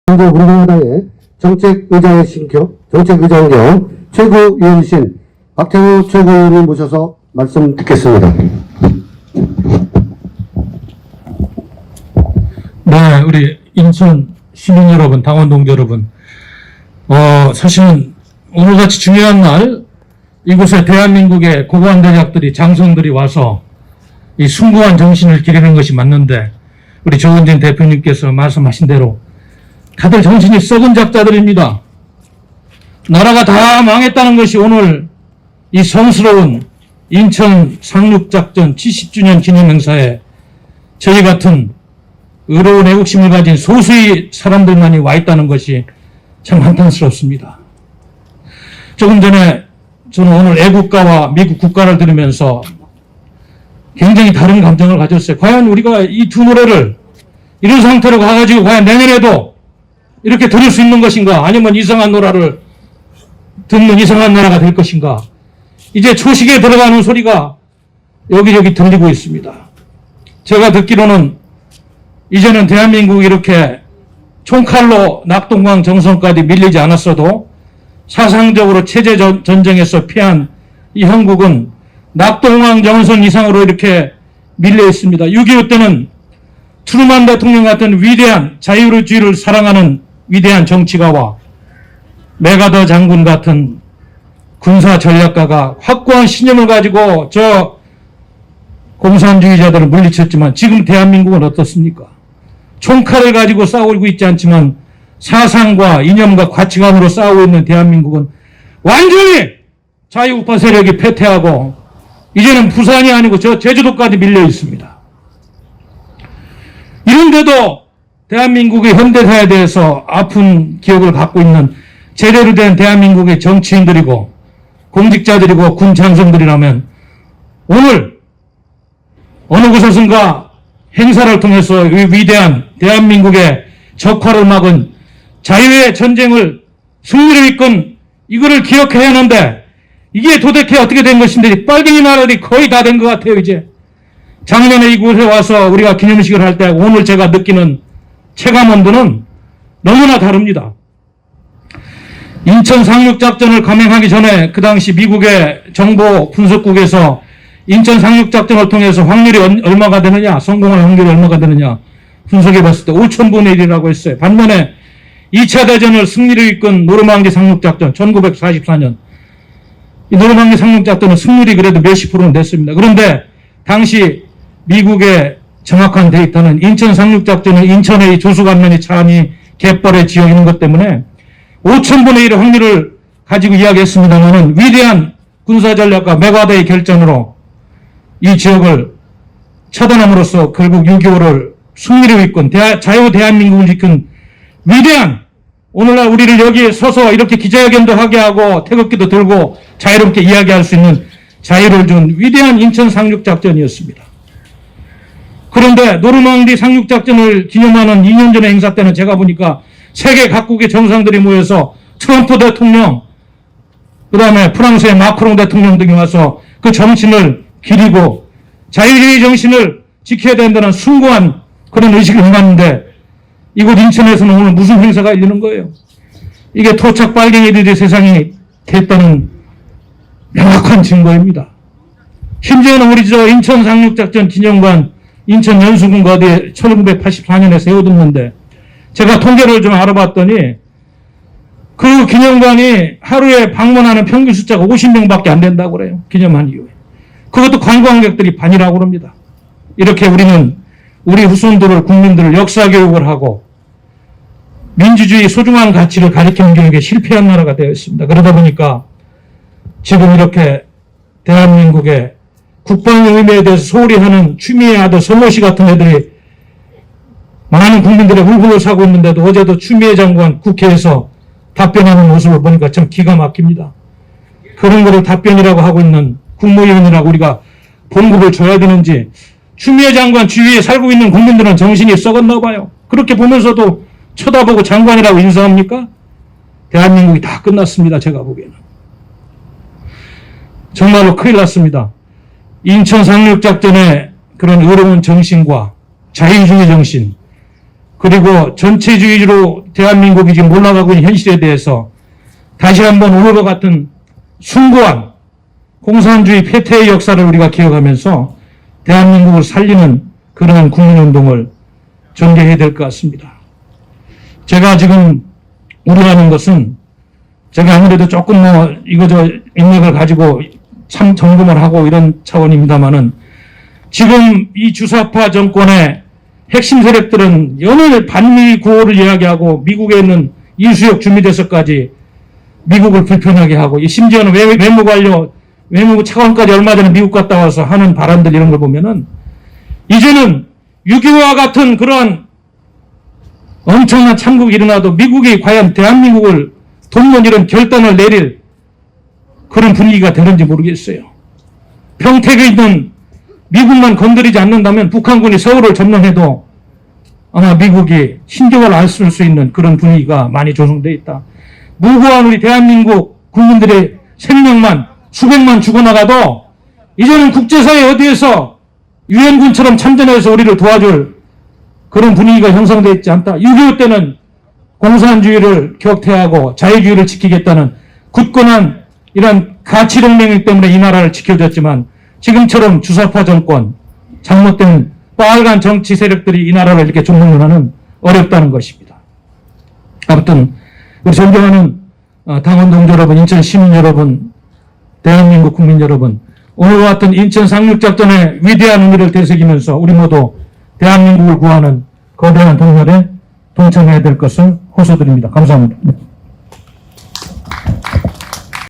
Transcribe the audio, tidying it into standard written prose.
한국운동당의 정책의장의 신격, 정책의장 겸 최고위원이신 박태우 최고위원을 모셔서 말씀 듣겠습니다. 네, 우리 인천 시민 여러분, 당원 동지 여러분, 사실은 오늘같이 중요한 날 이곳에 대한민국의 고고한 대작들이, 장성들이 와서 이 숭고한 정신을 기리는 것이 맞는데, 우리 조원진 대표님께서 말씀하신 대로 다들 정신이 썩은 작자들입니다. 나라가 다 망했다는 것이 오늘 이 성스러운 인천 상륙작전 70주년 기념행사에 저희 같은 의로운 애국심을 가진 소수의 사람들만이 와 있다는 것이 참 한탄스럽습니다. 조금 전에 저는 오늘 애국가와 미국 국가를 들으면서 굉장히 다른 감정을 가졌어요. 과연 우리가 이 두 노래를 이런 상태로 가가지고 과연 내년에도 이렇게 들을 수 있는 것인가? 아니면 이상한 노래를 듣는 이상한 나라가 될 것인가? 이제 초식에 들어가는 소리가 여기저기 들리고 있습니다. 제가 듣기로는 이제는 대한민국이 이렇게 총칼로 낙동강 정선까지 밀리지 않았어도 사상적으로 체제 전쟁에서 피한 이 형국은 낙동강 정선 이상으로 이렇게 밀려 있습니다. 6.25 때는 트루만 대통령 같은 위대한 자유주의를 사랑하는 위대한 정치가와 메가더 장군 같은 군사 전략가가 확고한 신념을 가지고 저 공산주의자들을 물리쳤지만 지금 대한민국은 어떻습니까? 총칼을 가지고 싸우고 있지 않지만 사상과 이념과 가치관으로 싸우고 있는 대한민국은 완전히 자유우파 세력이 패퇴하고 이제는 부산이 아니고 저 제주도까지 밀려 있습니다. 이런데도 대한민국의 현대사에 대해서 아픈 기억을 갖고 있는 제대로 된 대한민국의 정치인들이고 공직자들이고 군 장성들이라면 오늘 어느 곳에선가 행사를 통해서 이 위대한 대한민국의 적화를 막은 자유의 전쟁을 승리를 이끈 이거를 기억해야 하는데 이게 도대체 어떻게 된 것인데 빨갱이 나라들이 거의 다 된 것 같아요. 이제 작년에 이곳에 와서 우리가 기념식을 할 때 오늘 제가 느끼는 체감 온도는 너무나 다릅니다. 인천 상륙작전을 감행하기 전에 그 당시 미국의 정보 분석국에서 인천 상륙작전을 통해서 확률이 얼마가 되느냐, 성공할 확률이 얼마가 되느냐 분석해 봤을 때 5,000분의 1이라고 했어요. 반면에 2차 대전을 승리를 이끈 노르망디 상륙작전 1944년 이 노르망디 상륙작전은 승률이 그래도 몇십 프로는 됐습니다. 그런데 당시 미국의 정확한 데이터는 인천 상륙작전은 인천의 조수관면이 차니 갯벌의 지역이 있는 것 때문에 5,000분의 1의 확률을 가지고 이야기했습니다만은 위대한 군사전략가 메가더의 결전으로 이 지역을 차단함으로써 결국 6.25를 승리를 이끈 자유 대한민국을 지킨 위대한 오늘날 우리를 여기에 서서 이렇게 기자회견도 하게 하고 태극기도 들고 자유롭게 이야기할 수 있는 자유를 준 위대한 인천 상륙작전이었습니다. 그런데 노르망디 상륙작전을 기념하는 2년 전의 행사 때는 제가 보니까 세계 각국의 정상들이 모여서 트럼프 대통령, 그 다음에 프랑스의 마크롱 대통령 등이 와서 그 정신을 기리고 자유주의 정신을 지켜야 된다는 숭고한 그런 의식을 해놨는데 이곳 인천에서는 오늘 무슨 행사가 열리는 거예요? 이게 토착 빨갱이들의 세상이 됐다는 명확한 증거입니다. 심지어는 우리 저 인천 상륙작전 기념관 인천 연수군가 어디에 1984년에 세워뒀는데 제가 통계를 좀 알아봤더니 그 기념관이 하루에 방문하는 평균 숫자가 50명밖에 안 된다고 그래요. 기념한 이후에. 그것도 관광객들이 반이라고 그럽니다. 이렇게 우리는 우리 후손들을 국민들을 역사교육을 하고 민주주의 소중한 가치를 가르치는 교육에 실패한 나라가 되어 있습니다. 그러다 보니까 지금 이렇게 대한민국의 국방의 의미에 대해서 소홀히 하는 추미애 아들 서모 씨 같은 애들이 많은 국민들의 울분을 사고 있는데도 어제도 추미애 장관 국회에서 답변하는 모습을 보니까 참 기가 막힙니다. 그런 거를 답변이라고 하고 있는 국무위원이라고 우리가 봉급을 줘야 되는지 추미애 장관 주위에 살고 있는 국민들은 정신이 썩었나 봐요. 그렇게 보면서도 쳐다보고 장관이라고 인사합니까? 대한민국이 다 끝났습니다. 제가 보기에는. 정말로 큰일 났습니다. 인천 상륙작전의 그런 의로운 정신과 자유주의 정신 그리고 전체주의로 대한민국이 지금 올라가고 있는 현실에 대해서 다시 한번 오늘과 같은 숭고한 공산주의 폐퇴의 역사를 우리가 기억하면서 대한민국을 살리는 그러한 국민운동을 전개해야 될 것 같습니다. 제가 지금 우려하는 것은 제가 아무래도 조금 이거저 인맥을 가지고 참 점검을 하고 이런 차원입니다만은 지금 이 주사파 정권의 핵심 세력들은 연일 반미 구호를 이야기하고 미국에 있는 이수혁 주미대사까지 미국을 불편하게 하고 심지어는 외무부 차관까지 얼마 전에 미국 갔다 와서 하는 발언들 이런 걸 보면은 이제는 6.25와 같은 그러한 엄청난 참국이 일어나도 미국이 과연 대한민국을 돕는 이런 결단을 내릴 그런 분위기가 되는지 모르겠어요. 평택에 있는 미국만 건드리지 않는다면 북한군이 서울을 점령해도 아마 미국이 신경을 안 쓸 수 있는 그런 분위기가 많이 조성되어 있다. 무고한 우리 대한민국 국민들의 생명만 수백만 죽어나가도 이제는 국제사회 어디에서 유엔군처럼 참전해서 우리를 도와줄 그런 분위기가 형성되어 있지 않다. 6.25 때는 공산주의를 격퇴하고 자유주의를 지키겠다는 굳건한 이런 가치동맹이기 때문에 이 나라를 지켜줬지만 지금처럼 주사파 정권, 잘못된 빨간 정치 세력들이 이 나라를 이렇게 종로하는 어렵다는 것입니다. 아무튼 우리 존경하는 당원 동지 여러분, 인천 시민 여러분, 대한민국 국민 여러분, 오늘과 같은 인천 상륙작전의 위대한 의미를 되새기면서 우리 모두 대한민국을 구하는 거대한 동열에 동참해야 될 것을 호소드립니다. 감사합니다.